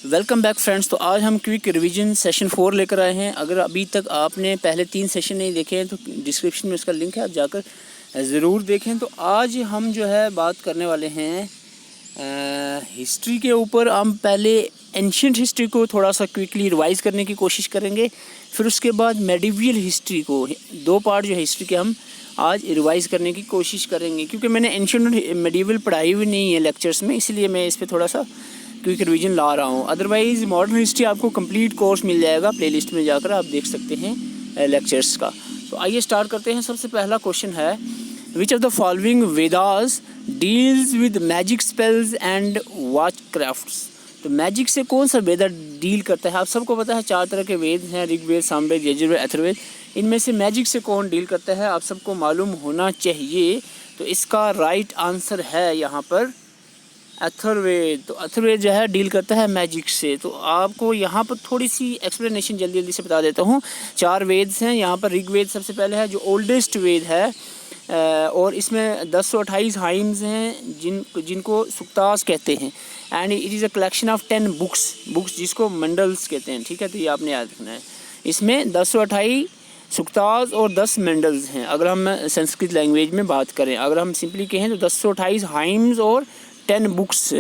Welcome back friends. तो आज हम क्विक रिवीजन सेशन 4 लेकर आए हैं। अगर अभी तक आपने पहले 3 सेशन नहीं देखे हैं तो डिस्क्रिप्शन में उसका लिंक है, आप जाकर ज़रूर देखें। तो आज हम जो है बात करने वाले हैं हिस्ट्री के ऊपर। हम पहले एंशिएंट हिस्ट्री को थोड़ा सा क्विकली रिवाइज़ करने की कोशिश करेंगे, फिर उसके बाद मेडिवल हिस्ट्री को, 2 पार्ट जो हिस्ट्री के हम आज रिवाइज़ करने की कोशिश करेंगे। क्योंकि मैंने एंशिएंट और मेडिवल पढ़ाई हुई नहीं है लेक्चर्स में, इसलिए मैं इस पर थोड़ा सा क्विक रिवीजन ला रहा हूँ। अदरवाइज़ मॉडर्न हिस्ट्री आपको कंप्लीट कोर्स मिल जाएगा, प्लेलिस्ट में जाकर आप देख सकते हैं लेक्चर्स का। तो आइए स्टार्ट करते हैं। सबसे पहला क्वेश्चन है, which of the following Vedas deals with magic spells and watch crafts. तो मैजिक से कौन सा वेदा डील करता है? आप सबको पता है 4 तरह के वेद हैं, ऋग्वेद, सामवेद, यजुर्वेद, अथर्ववेद। इनमें से मैजिक से कौन डील करता है आप सबको मालूम होना चाहिए। तो इसका राइट आंसर है यहाँ पर अथर्ववेद। तो अथर्ववेद जो है डील करता है मैजिक से। तो आपको यहाँ पर थोड़ी सी एक्सप्लेनेशन जल्दी से बता देता हूँ। 4 वेद हैं यहाँ पर। ऋग्वेद सबसे पहले है जो ओल्डेस्ट वेद है, और इसमें 1028 हाइम्स हैं जिनको सुक्तास कहते हैं। And it is a collection of 10 books जिसको मंडल्स कहते हैं। ठीक है, तो ये आपने याद रखना है। इसमें 1028 सुक्तास और 10 मंडल्स हैं अगर हम संस्कृत लैंग्वेज में बात करें। अगर हम सिंपली कहें तो 1028 हाइम्स और 10 बुक्स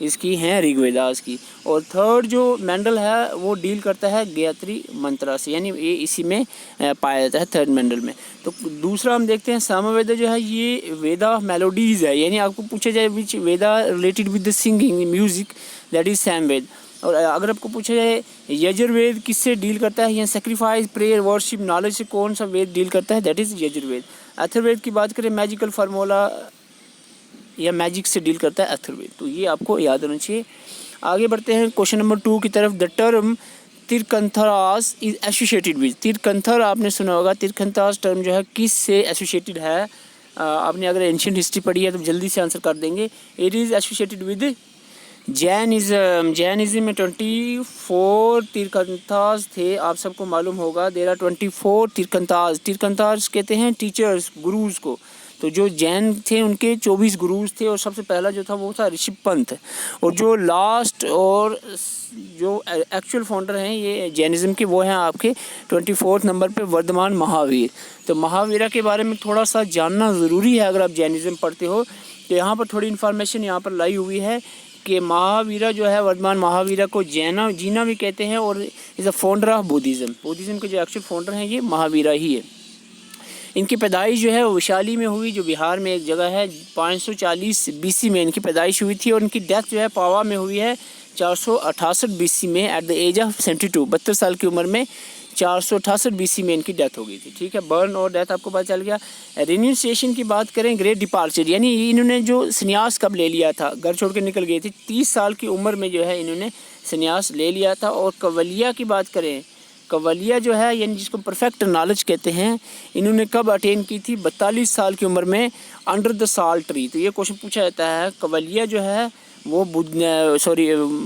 इसकी हैं ऋग्वेदास की। और थर्ड जो मंडल है वो डील करता है गायत्री मंत्रा से, यानी ये इसी में पाया जाता है थर्ड मंडल में। तो दूसरा हम देखते हैं सामवेद जो है, ये वेदा मेलोडीज़ है। यानी आपको पूछा जाए which Veda related with the singing music, that is Samaveda. और अगर आपको पूछा जाए यजुर्वेद किससे डील करता है, या सेक्रीफाइस, प्रेयर, वर्शिप, नॉलेज से कौन सा वेद डील करता है, दैट इज़ यजुर्वेद। अथर्ववेद की बात करें, मैजिकल फार्मूला या मैजिक से डील करता है अथर्ववेद। तो ये आपको याद होना चाहिए। आगे बढ़ते हैं क्वेश्चन नंबर 2 की तरफ। The term Tirthankaras is associated with. Tirthankara आपने सुना होगा। तीर्थंकरास टर्म जो है किस से एसोसिएटेड है? आपने अगर एंशिएंट हिस्ट्री पढ़ी है तो जल्दी से आंसर कर देंगे। It is associated with Jainism. Jainism में 24 तीर्थंकर्स थे, आप सबको मालूम होगा। There are 24 tirthankaras. तीर्थंकर्स कहते हैं टीचर्स, गुरुज़ को। तो जो जैन थे उनके 24 गुरुज थे, और सबसे पहला जो था वो था ऋषभ पंथ। और जो लास्ट और जो एक्चुअल फाउंडर हैं ये जैनिज़्म के, वो हैं आपके 24 नंबर पे वर्धमान महावीर। तो महावीरा के बारे में थोड़ा सा जानना ज़रूरी है अगर आप जैनिज़्म पढ़ते हो। तो यहाँ पर थोड़ी इन्फॉर्मेशन यहाँ पर लाई हुई है कि महावीरा जो है, वर्धमान महावीरा को जीना भी कहते हैं, और is a founder of Buddhism. Buddhism के जो एक्चुअल फाउंडर हैं ये महावीरा ही है। इनकी पैदाइश जो है वो वैशाली में हुई, जो बिहार में एक जगह है। 540 BC में इनकी पैदाइश हुई थी, और इनकी डेथ जो है पावा में हुई है 468 BC में, एट द एज ऑफ 72, 72 साल की उम्र में 468 BC में इनकी डेथ हो गई थी। ठीक है, बर्न और डेथ आपको पता चल गया। रिन्यूसिएशन की बात करें, ग्रेट डिपार्चर, यानी इन्होंने जो संन्यास कब ले लिया था, घर छोड़ कर निकल गए थे, 30 साल की उम्र में जो है इन्होंने संन्यास ले लिया था। और कवलिया की बात करें, कवलिया जो है यानी जिसको परफेक्ट नॉलेज कहते हैं, इन्होंने कब अटेन की थी? 42 साल की उम्र में, अंडर द साल ट्री। तो ये क्वेश्चन पूछा जाता है, कवलिया जो है वो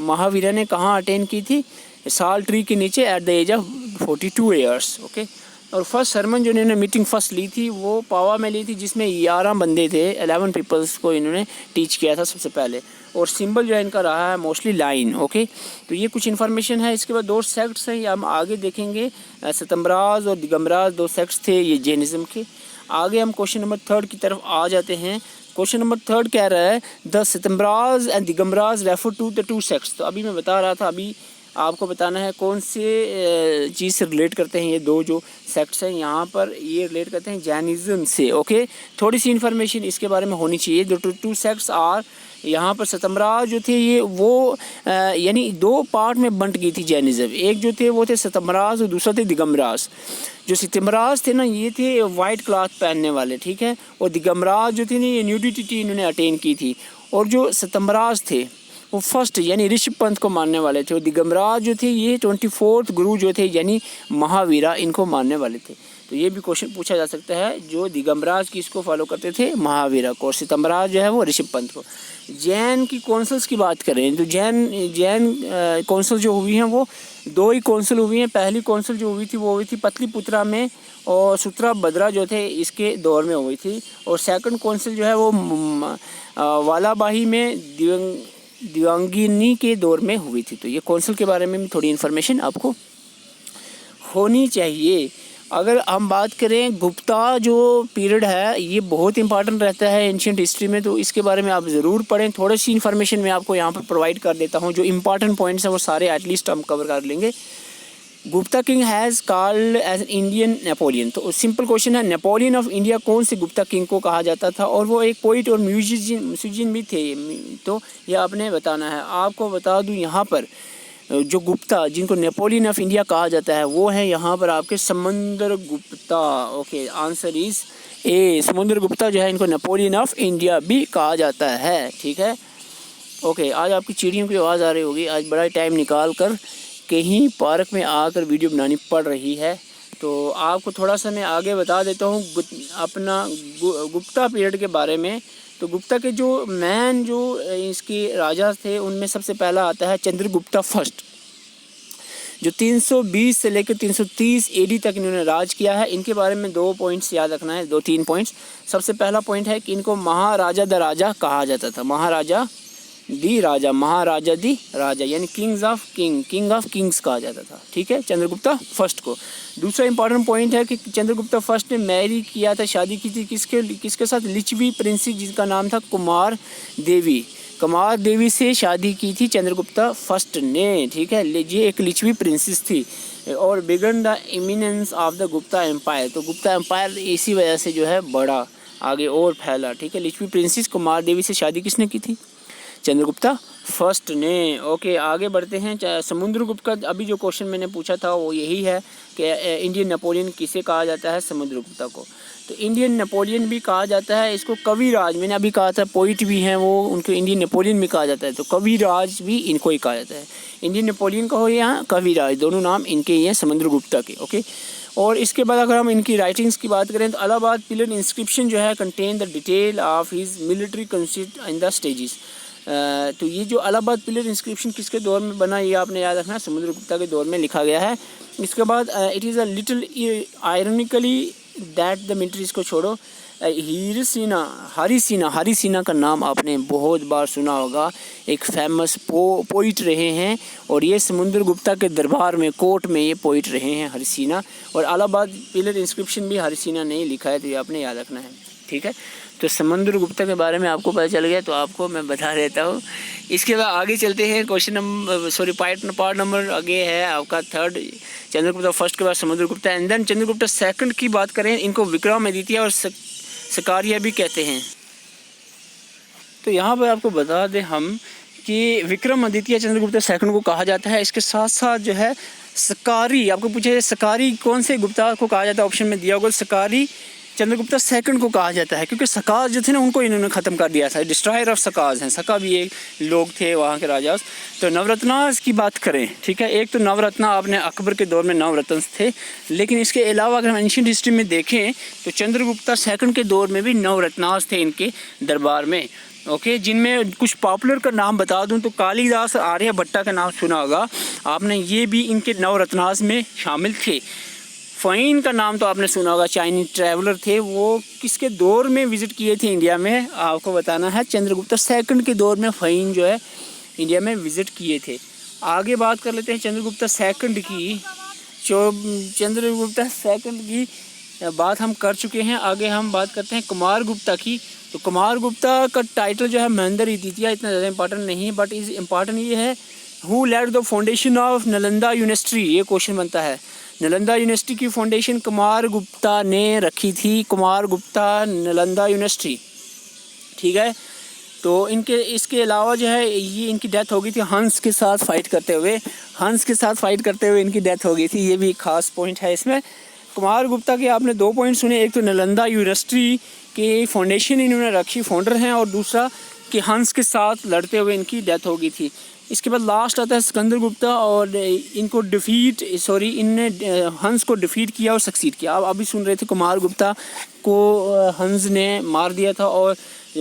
महावीरा ने कहाँ अटेन की थी? साल ट्री के नीचे, at the age of 42 years. Okay. और फर्स्ट सरमन जो इन्होंने मीटिंग फर्स्ट ली थी वो पावा में ली थी, जिसमें 11 बंदे थे, 11 पीपल्स को इन्होंने टीच किया था सबसे पहले। और सिंबल जो है इनका रहा है मोस्टली लाइन। ओके, तो ये कुछ इन्फॉर्मेशन है। इसके बाद 2 सेक्ट्स हैं, ये हम आगे देखेंगे। सतम्बराज और दिगम्बराज 2 सेक्ट्स थे ये जैनिज़्म के। आगे हम क्वेश्चन नंबर 3 की तरफ आ जाते हैं। क्वेश्चन नंबर 3 कह रहा है, the Svetambaras and Digambaras refer to the 2 sects. तो अभी मैं बता रहा था, अभी आपको बताना है कौन से चीज़ से रिलेट करते हैं ये 2 जो सेक्ट्स हैं। यहाँ पर ये रिलेट करते हैं जैनिज़्म से। ओके, थोड़ी सी इन्फॉर्मेशन इसके बारे में होनी चाहिए। जो 2 सेक्ट्स आर, यहाँ पर सतम्बराज जो थे ये वो यानी 2 पार्ट में बंट गई थी जैनिज़्म। एक जो थे वो थे सतम्बराज और दूसरा थे दिगम्बराज। जो सतम्बराज थे ना, ये थे वाइट क्लॉथ पहनने वाले। ठीक है, और दिगम्बराज जो थे ना, ये न्यूडिटी इन्होंने अटेन की थी। और जो सतम्बराज थे वो फर्स्ट यानी ऋषभ पंथ को मानने वाले थे, और दिगम्बराज जो थे ये 24th गुरु जो थे यानी महावीरा, इनको मानने वाले थे। तो ये भी क्वेश्चन पूछा जा सकता है, जो दिगम्बराज किसको फॉलो करते थे? महावीरा को। और सितम्बराज जो है वो ऋषभ पंथ को। जैन की कौंसल्स की बात करें तो जैन कौंसल जो हुई हैं वो 2 ही कौंसल हुई हैं। पहली कौंसल जो हुई थी वो हुई थी पतलीपुत्रा में, और सूत्रभद्रा जो थे इसके दौर में हुई थी। और सेकंड कौंसल जो है वो वालाबाही में देवगिनी के दौर में हुई थी। तो ये कौंसल के बारे में भी थोड़ी इन्फॉर्मेशन आपको होनी चाहिए। अगर हम बात करें गुप्ता जो पीरियड है ये बहुत इंपॉर्टेंट रहता है एंशियंट हिस्ट्री में, तो इसके बारे में आप ज़रूर पढ़ें। थोड़ी सी इन्फॉर्मेशन मैं आपको यहाँ पर प्रोवाइड कर देता हूँ, जो इंपॉर्टेंट पॉइंट्स हैं वो सारे एटलीस्ट हम कवर कर लेंगे। Gupta king has called as Indian Napoleon. तो सिंपल क्वेश्चन है, नेपोलियन ऑफ इंडिया कौन से गुप्ता किंग को कहा जाता था? और वो एक पोइट और म्यूजिशियन भी थे, तो ये आपने बताना है। आपको बता दूँ यहाँ पर जो गुप्ता जिनको नेपोलियन ऑफ इंडिया कहा जाता है वो है यहाँ पर आपके समुद्र Gupta. Okay, answer is a, समुद्र गुप्ता जो है इनको नेपोलियन ऑफ इंडिया भी कहा जाता है। ठीक है, ओके। आज आपकी चिड़ियों की आवाज़ आ रही होगी, आज बड़ा टाइम निकाल कर कहीं पार्क में आकर वीडियो बनानी पड़ रही है। तो आपको थोड़ा सा मैं आगे बता देता हूँ अपना गुप्ता पीरियड के बारे में। तो गुप्ता के जो मैन जो इसके राजा थे उनमें सबसे पहला आता है चंद्रगुप्ता फर्स्ट, जो 320 से लेकर 330 एडी तक इन्होंने राज किया है। इनके बारे में 2 पॉइंट्स याद रखना है, 2-3 पॉइंट्स। सबसे पहला पॉइंट है कि इनको महाराजा द राजा कहा जाता था, महाराजा दी राजा यानी किंग ऑफ किंग्स कहा जाता था। ठीक है, चंद्रगुप्ता फर्स्ट को। दूसरा इंपॉर्टेंट पॉइंट है कि चंद्रगुप्ता फर्स्ट ने मैरी किया था, शादी की थी किसके साथ? लिच्छवी प्रिंसेस जिसका नाम था कुमार देवी से शादी की थी चंद्रगुप्ता फर्स्ट ने। ठीक है, ये एक लिच्छवी प्रिंसेस थी और began the eminence of the Gupta empire. तो गुप्ता एम्पायर इसी वजह से जो है बड़ा आगे और फैला। ठीक है, लिच्छवी प्रिंसेस कुमार देवी से शादी किसने की थी? चंद्रगुप्ता फर्स्ट ने। ओके, आगे बढ़ते हैं। समुद्रगुप्त का अभी जो क्वेश्चन मैंने पूछा था वो यही है कि इंडियन नेपोलियन किसे कहा जाता है? समुद्रगुप्ता को। तो इंडियन नेपोलियन भी कहा जाता है इसको। कविराज मैंने अभी कहा था, पोइट भी हैं वो, उनको इंडियन नेपोलियन भी कहा जाता है। तो कविराज भी इनको ही कहा जाता है। इंडियन नेपोलियन का हो या कविराज, दोनों नाम इनके ही हैं समुद्रगुप्ता के। ओके, और इसके बाद अगर हम इनकी राइटिंग्स की बात करें तो इलाहाबाद पिलर इंस्क्रिप्शन जो है contain the detail of his military consist in the stages. तो ये जो इलाहाबाद पिलर इंस्क्रिप्शन किसके दौर में बना ये आपने याद रखना, समुद्रगुप्ता के दौर में लिखा गया है। इसके बाद it is a little ironically that the military, इसको छोड़ो, हरिसिना का नाम आपने बहुत बार सुना होगा, एक फेमस पोइट रहे हैं और ये समुद्रगुप्ता के दरबार में कोर्ट में ये पोइट रहे हैं हरिसिना। और इलाहाबाद पिलर इंस्क्रिप्शन भी हरिसिना ने लिखा है, तो ये आपने याद रखना है। ठीक है, तो समुद्रगुप्ता के बारे में आपको पता चल गया, तो आपको मैं बता देता हूँ। इसके बाद आगे चलते हैं, पार्ट नंबर आगे है आपका 3rd। चंद्रगुप्ता फर्स्ट के बाद Samudragupta and then Chandragupta second की बात करें, इनको विक्रमादित्य और सकारिया भी कहते हैं। तो यहाँ पर आपको बता दें हम कि विक्रमादित्य चंद्रगुप्ता सेकंड को कहा जाता है। इसके साथ साथ जो है सकारी, आपको पूछे सकारी कौन से गुप्ता को कहा जाता है, ऑप्शन में दिया होगा, सकारी चंद्रगुप्ता सेकंड को कहा जाता है क्योंकि सकाज जो थे ना उनको इन्होंने ख़त्म कर दिया था। डिस्ट्रॉयर ऑफ सकाज हैं, सका भी एक लोग थे वहाँ के राजा। तो नवरत्नास की बात करें, ठीक है, एक तो नवरत्ना आपने अकबर के दौर में नवरत्न थे, लेकिन इसके अलावा अगर हम एंशिएंट हिस्ट्री में देखें तो चंद्रगुप्ता सेकंड के दौर में भी नवरत्नास थे इनके दरबार में। ओके, जिनमें कुछ पॉपुलर का नाम बता दूं तो कालिदास आर्यभट्टा का नाम सुना होगा आपने, ये भी इनके नवरत्नास में शामिल थे। फ़हीन का नाम तो आपने सुना होगा, चाइनीज ट्रैवलर थे, वो किसके दौर में विज़िट किए थे इंडिया में, आपको बताना है चंद्रगुप्ता सेकंड के दौर में फ़हीन जो है इंडिया में विज़िट किए थे। आगे बात कर लेते हैं चंद्रगुप्ता सेकंड की। चंद्रगुप्ता सेकंड की बात हम कर चुके हैं। आगे हम बात करते हैं कुमारगुप्ता की। तो कुमारगुप्ता का टाइटल जो है महेंद्र द्वितीय, इतना ज़्यादा इंपॉर्टेंट नहीं है, बट इज़ इम्पॉर्टेंट ये है who laid the foundation of Nalanda university, ये क्वेश्चन बनता है। नालंदा यूनिवर्सिटी की फाउंडेशन कुमारगुप्ता ने रखी थी, कुमारगुप्ता नालंदा यूनिवर्सिटी। ठीक है, तो इनके इसके अलावा जो है ये इनकी डेथ हो गई थी हंस के साथ फाइट करते हुए इनकी डेथ हो गई थी, ये भी खास पॉइंट है इसमें। कुमारगुप्ता के आपने 2 पॉइंट सुने, एक तो नालंदा यूनिवर्सिटी के फाउंडेशन इन्होंने रखी, फाउंडर हैं, और दूसरा कि हंस के साथ लड़ते हुए इनकी डेथ हो गई थी। इसके बाद लास्ट आता है सिकंदर गुप्ता, और इनने हंस को डिफीट किया और सक्सीड किया। आप अभी सुन रहे थे कुमारगुप्ता को हंस ने मार दिया था, और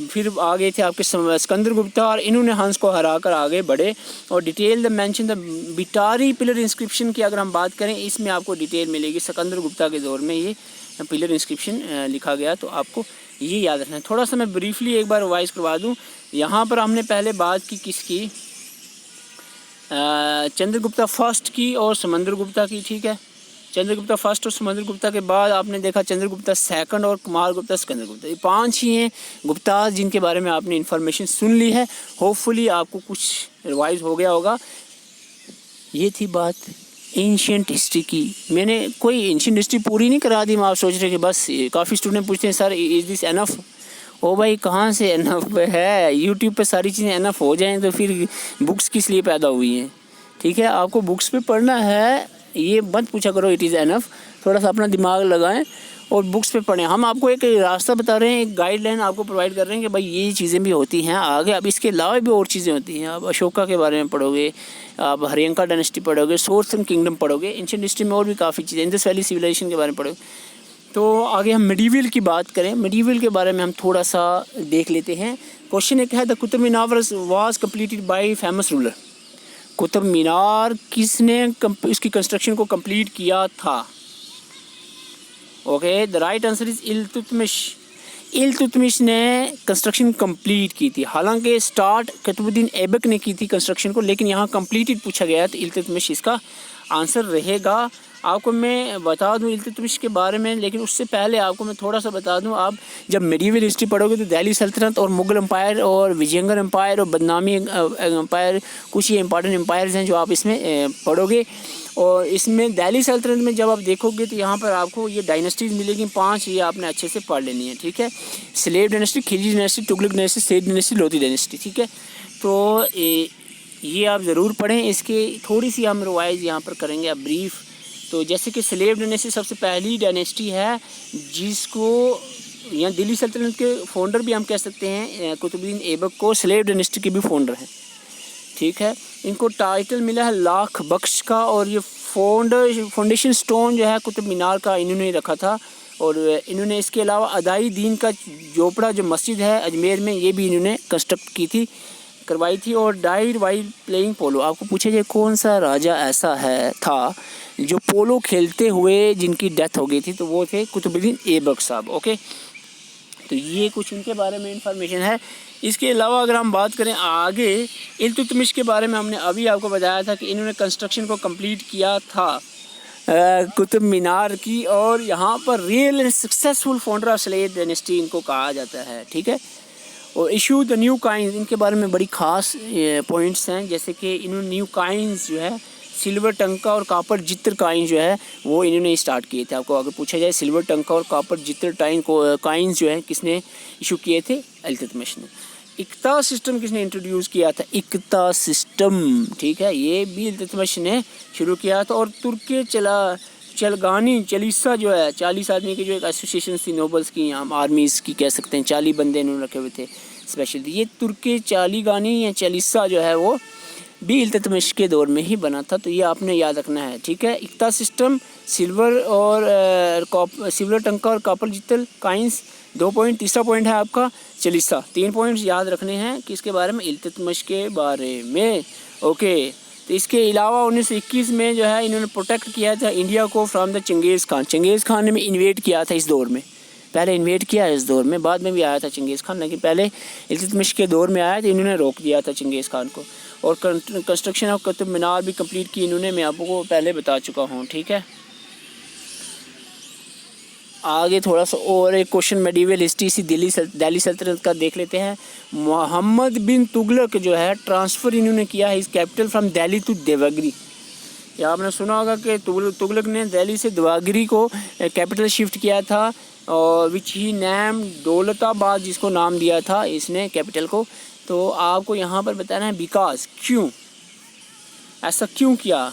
फिर आगे थे आपके सिकंदर गुप्ता, और इन्होंने हंस को हरा कर आगे बढ़े। और detail the mention the Bhitari pillar inscription की अगर हम बात करें, इसमें आपको डिटेल मिलेगी। सिकंदर गुप्ता के दौर में ये पिलर इंस्क्रिप्शन लिखा गया, तो आपको ये याद रखना है। थोड़ा सा मैं ब्रीफली एक बार रिवाइज करवा दूँ। यहाँ पर हमने पहले बात की किसकी, चंद्रगुप्ता फर्स्ट की और समंदरगुप्ता की, ठीक है। चंद्रगुप्ता फर्स्ट और समंदरगुप्ता के बाद आपने देखा चंद्रगुप्ता सेकंड और कुमारगुप्ता सिकंदरगुप्ता। ये 5 ही हैं गुप्ता जिनके बारे में आपने इन्फॉर्मेशन सुन ली है। होपफुली आपको कुछ रिवाइज हो गया होगा। ये थी बात एंशियंट हिस्ट्री की। मैंने कोई एंशियंट हिस्ट्री पूरी नहीं करा दी। मैं आप सोच रहे कि बस, काफ़ी स्टूडेंट पूछते हैं सर इज़ दिस एनफ। ओ भाई कहाँ से एनफ है, यूट्यूब पे सारी चीज़ें एनफ हो जाएं तो फिर बुक्स किस लिए पैदा हुई हैं, ठीक है। आपको बुक्स पे पढ़ना है, ये मत पूछा करो इट इज़ एनफ। थोड़ा सा अपना दिमाग लगाएं और बुक्स पे पढ़ें। हम आपको एक रास्ता बता रहे हैं, एक गाइडलाइन आपको प्रोवाइड कर रहे हैं कि भाई ये चीज़ें भी होती हैं आगे। अब इसके अलावा भी और चीज़ें होती हैं। आप अशोका के बारे में पढ़ोगे, आप हरियंका डायनेस्टी पढ़ोगे, सोर्थन किंगडम पढ़ोगे, एंशिएंट हिस्ट्री में और भी काफ़ी चीज़ें, इंडस वैली सिविलाइजेशन के बारे में पढ़ोगे। तो आगे हम मिडीवल की बात करें। मिडीवल के बारे में हम थोड़ा सा देख लेते हैं। क्वेश्चन एक है, the Qutub Minar was completed by famous ruler. Qutub Minar किसने इसकी कंस्ट्रक्शन को कंप्लीट किया था? Okay, the right answer is Iltutmish. Iltutmish ने कंस्ट्रक्शन कंप्लीट की थी। हालांकि स्टार्ट कुतुबुद्दीन ऐबक ने की थी कंस्ट्रक्शन को, लेकिन यहाँ कंप्लीटेड पूछा गया है तो इल्तुतमिश इसका आंसर रहेगा। आपको मैं बता दूं इल्तुतमिश के बारे में, लेकिन उससे पहले आपको मैं थोड़ा सा बता दूं। आप जब मेडिवल हिस्ट्री पढ़ोगे तो दिल्ली सल्तनत और मुगल एम्पायर और विजयनगर एम्पायर और बदनामी एम्पायर, कुछ ही इंपॉर्टेंट एम्पायर्स हैं जो आप इसमें पढ़ोगे। और इसमें दिल्ली सल्तनत में जब आप देखोगे तो यहाँ पर आपको ये डायनेस्टीज मिलेगी 5, ये आपने अच्छे से पढ़ लेनी है, ठीक है। Slave dynasty, Khilji dynasty, Tughlaq dynasty, Syed dynasty, Lodhi dynasty, ठीक है। तो ये आप ज़रूर पढ़ें। इसके थोड़ी सी हम रिवाइज यहाँ पर करेंगे अब ब्रीफ। तो जैसे कि स्लेव डायनेस्टी सबसे पहली डायनेस्टी है जिसको यहाँ दिल्ली सल्तनत के फाउंडर भी हम कह सकते हैं। कुतुबुद्दीन ऐबक को स्लेव डायनेस्टी के भी फाउंडर हैं, ठीक है। इनको टाइटल मिला है लाख बख्श का, और ये फाउंडेशन स्टोन जो है कुतुब मीनार का इन्होंने रखा था। और इन्होंने इसके अलावा अदाई दीन का जोपड़ा जो मस्जिद है अजमेर में, ये भी इन्होंने कंस्ट्रक्ट करवाई थी। और डाइड वाइल प्लेइंग पोलो। आपको पूछा जाए कौन सा राजा ऐसा था जो पोलो खेलते हुए जिनकी डेथ हो गई थी, तो वो थे कुतुबुद्दीन ऐबक साहब, ओके। तो ये कुछ उनके बारे में इंफॉर्मेशन है। इसके अलावा अगर हम बात करें आगे, इल्तुतमिश के बारे में हमने अभी आपको बताया था कि इन्होंने कंस्ट्रक्शन को कंप्लीट किया था कुतुब मीनार की, और यहाँ पर real and successful founder of slave dynasty इनको कहा जाता है, ठीक है। और इशू द न्यू काइंस, इनके बारे में बड़ी ख़ास पॉइंट्स हैं। जैसे कि इन्होंने न्यू काइंस जो है सिल्वर टंका और कापर जित्र काइन जो है वो इन्होंने स्टार्ट किए थे। आपको अगर पूछा जाए सिल्वर टंका और कापर जित्र काइंस जो है किसने इशू किए थे? इल्तुतमिश ने। इक्ता सिस्टम किसने इंट्रोड्यूस किया था? इक्ता सिस्टम, ठीक है, ये भी इल्तुतमिश ने शुरू किया था। और तुर्के चलगानी चालीसा जो है 40 आदमी की जो एक एसोसिएशन थी नोबल्स की, हम आर्मीज़ की कह सकते हैं, 40 बंदे इन्होंने रखे हुए थे स्पेशल। ये तुर्के चालीगानी या चालीसा जो है वो भी इल्तुतमिश के दौर में ही बना था। तो ये आपने याद रखना है, ठीक है। इक्ता सिस्टम, सिल्वर टंका और कॉपर जितल काइंस 2 पॉइंट। तीसरा पॉइंट है आपका चालीसा। 3 पॉइंट्स याद रखने हैं किसके बारे में? इल्तुतमिश के बारे में, ओके। तो इसके अलावा 1921 में जो है इन्होंने प्रोटेक्ट किया था इंडिया को फ्रॉम द चंगेज़ खान। चंगेज़ खान ने इन्वेट किया था इस दौर में, पहले इन्वेट किया है इस दौर में, बाद में भी आया था चंगेज़ खान, लेकिन पहले इल्तुतमिश के दौर में आया तो इन्होंने रोक दिया था चंगेज़ खान को। और कंस्ट्रक्शन ऑफ कुतुब मीनार भी कंप्लीट की इन्होंने, मैं आपको पहले बता चुका हूँ, ठीक है। आगे थोड़ा सा और एक क्वेश्चन मेडिवल हिस्ट्री सी दिल्ली सल्तनत का देख लेते हैं। मोहम्मद बिन तुगलक जो है ट्रांसफ़र इन्होंने किया है इस capital from Delhi to Devagiri. या आपने सुना होगा कि तुगलक ने दिल्ली से देवगिरी को कैपिटल शिफ्ट किया था, और विच ही नेम दौलताबाद जिसको नाम दिया था इसने कैपिटल को। तो आपको यहाँ पर बताना है बिकॉज, क्यों ऐसा क्यों किया।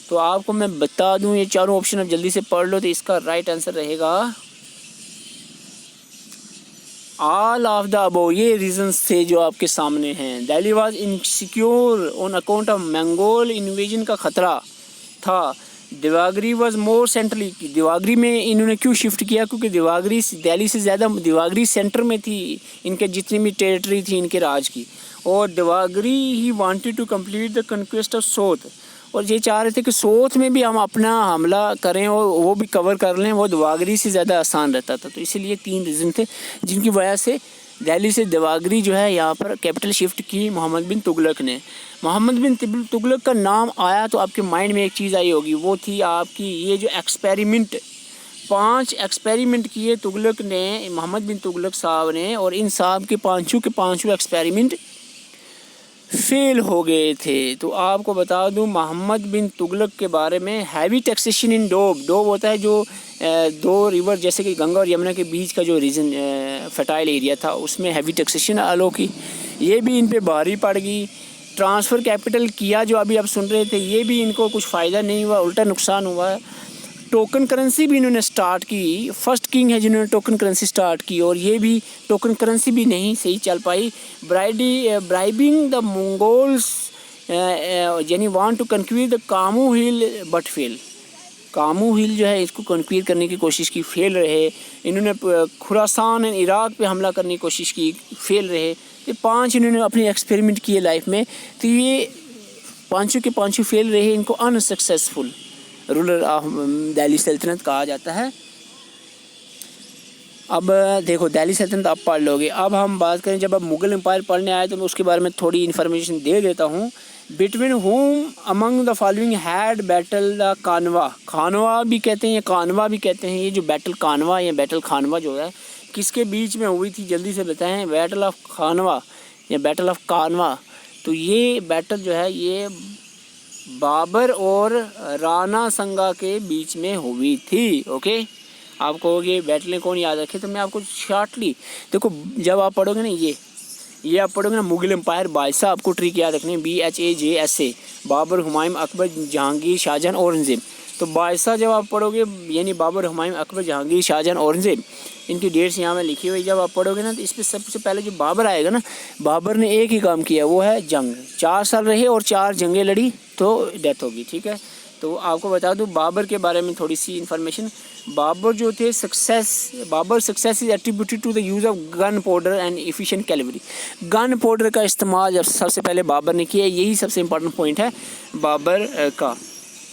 तो आपको मैं बता दूं, ये चारों ऑप्शन आप जल्दी से पढ़ लो। तो इसका राइट आंसर रहेगा ऑल ऑफ द अबव। ये रीजंस थे जो आपके सामने हैं। Delhi was insecure on account of Mongol invasion का ख़तरा था। Devagiri was more centrally. Devagiri में इन्होंने क्यों शिफ्ट किया? क्योंकि देवगिरी दिल्ली से ज़्यादा देवगिरी सेंटर में थी इनके जितनी भी टेरिटरी थी इनके राज की। और देवगिरी ही wanted to complete the conquest of south. और ये चाह रहे थे कि सोत में भी हम अपना हमला करें और वो भी कवर कर लें, वो देवागरी से ज़्यादा आसान रहता था। तो इसीलिए 3 रीज़न थे जिनकी वजह से दिल्ली से देवागरी जो है यहाँ पर कैपिटल शिफ्ट की मोहम्मद बिन तुगलक ने। मोहम्मद बिन तुगलक का नाम आया तो आपके माइंड में एक चीज़ आई होगी, वो थी आपकी ये जो एक्सपेरिमेंट, 5 एक्सपेरिमेंट किए तुगलक ने, मोहम्मद बिन तुगलक साहब ने, और इन साहब के पाँचों एक्सपेरिमेंट फेल हो गए थे। तो आपको बता दूं मोहम्मद बिन तुगलक के बारे में, हैवी टैक्सेशन इन डोब होता है जो 2 रिवर जैसे कि गंगा और यमुना के बीच का जो रीजन फर्टाइल एरिया था उसमें हैवी टैक्सेशन अलो की, ये भी इन पे भारी पड़ गई। ट्रांसफ़र कैपिटल किया जो अभी आप सुन रहे थे, ये भी इनको कुछ फ़ायदा नहीं हुआ, उल्टा नुकसान हुआ। टोकन करेंसी भी इन्होंने स्टार्ट की, फर्स्ट किंग है जिन्होंने टोकन करेंसी स्टार्ट की, और ये भी टोकन करेंसी भी नहीं सही चल पाई। ब्राइबिंग द मंगोल्स यानी want to conquer the Kamu hill but fail, Kamu hill जो है इसको कन्क्वीर करने की कोशिश की, फेल रहे। इन्होंने खुरासान एंड इराक़ पे हमला करने की कोशिश की, फेल रहे। ये 5 इन्होंने अपने एक्सपेरिमेंट किए लाइफ में, तो ये पाँचों के पाँचों फेल रहे, इनको अनसक्सेसफुल रूलर ऑफ दिल्ली सल्तनत कहा जाता है। अब देखो दिल्ली सल्तनत आप पढ़ लोगे, अब हम बात करें जब आप मुग़ल एम्पायर पढ़ने आए तो मैं उसके बारे में थोड़ी इन्फॉर्मेशन दे देता हूँ। Between home among the following had battle the कानवा, खानवा भी कहते हैं या कानवा भी कहते हैं, ये जो बैटल कानवा या बैटल खानवा जो है किसके बीच में हुई थी जल्दी से बताएं। बैटल ऑफ खानवा या बैटल ऑफ कानवा, तो ये बैटल जो है ये बाबर और राणा संगा के बीच में हुई थी। ओके, आप कहोगे बैटलें कौन याद रखे, तो मैं आपको शॉर्टली देखो, जब आप पढ़ोगे ना ये आप पढ़ोगे ना मुग़ल एम्पायर बादशाह, आपको ट्रिक याद रखने BHAJSA, बाबर, हुमायूं, अकबर, जहांगीर, शाहजहां, औरंगज़ेब। तो बादशाह जब आप पढ़ोगे यानी बाबर, हुमायूं, अकबर, जहांगीर, शाहजहां, औरंगज़ेब, इनकी डेट्स यहाँ में लिखी हुई। जब आप पढ़ोगे ना तो इस पर सबसे पहले जो बाबर आएगा ना, बाबर ने एक ही काम किया, वो है जंग। 4 साल रहे और 4 जंगें लड़ी तो डेथ होगी, ठीक है। तो आपको बता दूं बाबर के बारे में थोड़ी सी इन्फॉर्मेशन। बाबर जो थे Babur success is attributed to the use of gunpowder and efficient cavalry. Gunpowder का इस्तेमाल जब सबसे पहले बाबर ने किया, यही सबसे इम्पोर्टेंट पॉइंट है बाबर का।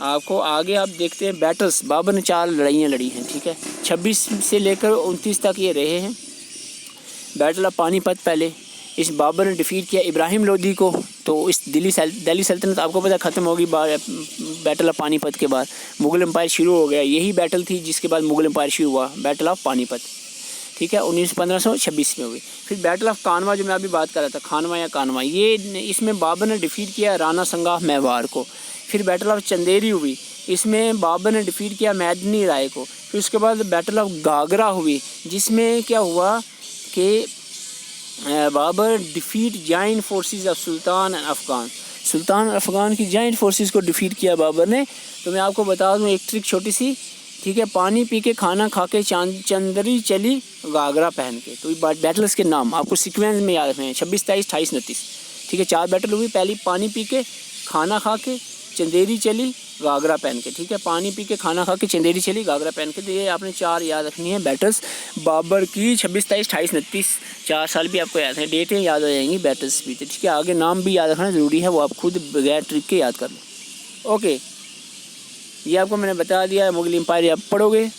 आपको आगे आप देखते हैं बैटल्स, बाबर ने 4 लड़ाइयाँ लड़ी हैं, ठीक है। 26 से लेकर 29 तक ये रहे हैं। बैटल ऑफ पानीपत, पहले इस बाबर ने डिफीट किया इब्राहिम लोदी को, तो इस दिल्ली सल्तनत आपको पता ख़त्म होगी बैटल ऑफ पानीपत के बाद। मुग़ल एम्पायर शुरू हो गया, यही बैटल थी जिसके बाद मुग़ल एम्पायर शुरू हुआ, बैटल ऑफ पानीपत, ठीक है, 1526 में हुई। फिर बैटल ऑफ कानवा जो मैं अभी बात कर रहा था, खानवा या कानवा, ये इसमें बाबर ने डिफीट किया राणा संगा मेवाड़ को। फिर बैटल ऑफ चंदेरी हुई, इसमें बाबर ने डिफीट किया मैदनी राय को। फिर उसके बाद बैटल ऑफ गागरा हुई, जिसमें क्या हुआ कि Babur defeat joint forces of sultan Afghan की जॉइंट फोर्सेस को डिफीट किया बाबर ने। तो मैं आपको बता दूं एक ट्रिक छोटी सी, ठीक है, पानी पी के खाना खा के चंदरी चली गागरा पहन के। तो बैटल्स के नाम आपको सीक्वेंस में याद रखने हैं, 26, 23, 28, 29, ठीक है। 4 बैटल हुई, पहली पानी पी के खाना खा के चंदेरी चली गागरा पहन के, ठीक है, पानी पी के खाना खा के चंदेरी चली गागरा पहन के। तो ये आपने 4 याद रखनी है बैटल्स बाबर की, 26, 23, 28, 29, 4 साल भी आपको याद है, डेटें याद हो जाएंगी, बैटल्स भी, ठीक है। आगे नाम भी याद रखना ज़रूरी है, वो आप खुद बगैर ट्रिक के याद कर लो। ओके, ये आपको मैंने बता दिया, मुग़ल एम्पायर आप पढ़ोगे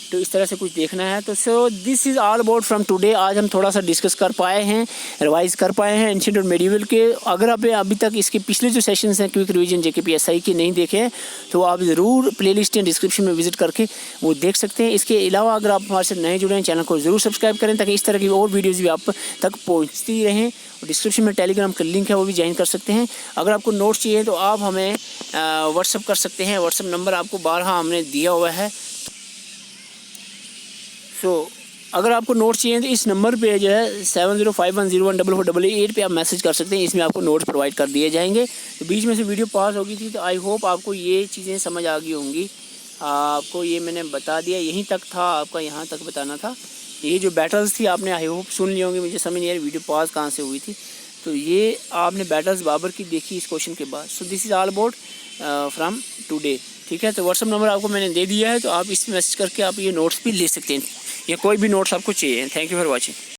तो इस तरह से कुछ देखना है। तो so this is all about from today. आज हम थोड़ा सा डिस्कस कर पाए हैं, रिवाइज़ कर पाए हैं एंशिएंट और मेडिवल के। अगर आप अभी तक इसके पिछले जो सेशंस हैं क्विक रिवीजन JKPSI के नहीं देखे हैं तो आप ज़रूर प्लेलिस्ट या डिस्क्रिप्शन में विजिट करके वो देख सकते हैं। इसके अलावा अगर आप हमारे से नए जुड़े हैं, चैनल को ज़रूर सब्सक्राइब करें ताकि इस तरह की और वीडियोज़ भी आप तक पहुँचती रहें। और डिस्क्रिप्शन में टेलीग्राम का लिंक है, वो भी ज्वाइन कर सकते हैं। अगर आपको नोट्स चाहिए तो आप हमें व्हाट्सअप कर सकते हैं, व्हाट्सअप नंबर आपको 12 हमने दिया हुआ है। तो अगर आपको नोट्स चाहिए तो इस नंबर पे जो है 7051014488 पे आप मैसेज कर सकते हैं, इसमें आपको नोट्स प्रोवाइड कर दिए जाएंगे। तो बीच में से वीडियो पास हो गई थी, तो आई होप आपको ये चीज़ें समझ आ गई होंगी। आपको ये मैंने बता दिया, यहीं तक था आपका, यहाँ तक बताना था। ये जो बैटल्स थी आपने आई होप सुन ली होंगी, मुझे समझ नहीं आ रही वीडियो पास कहाँ से हुई थी। तो ये आपने बैटल्स बाबर की देखी इस क्वेश्चन के बाद। So this is all about from today, ठीक है। तो व्हाट्सअप नंबर आपको मैंने दे दिया है, तो आप इस मैसेज करके आप ये नोट्स भी ले सकते हैं या कोई भी नोट्स आपको चाहिए। Thank you for watching.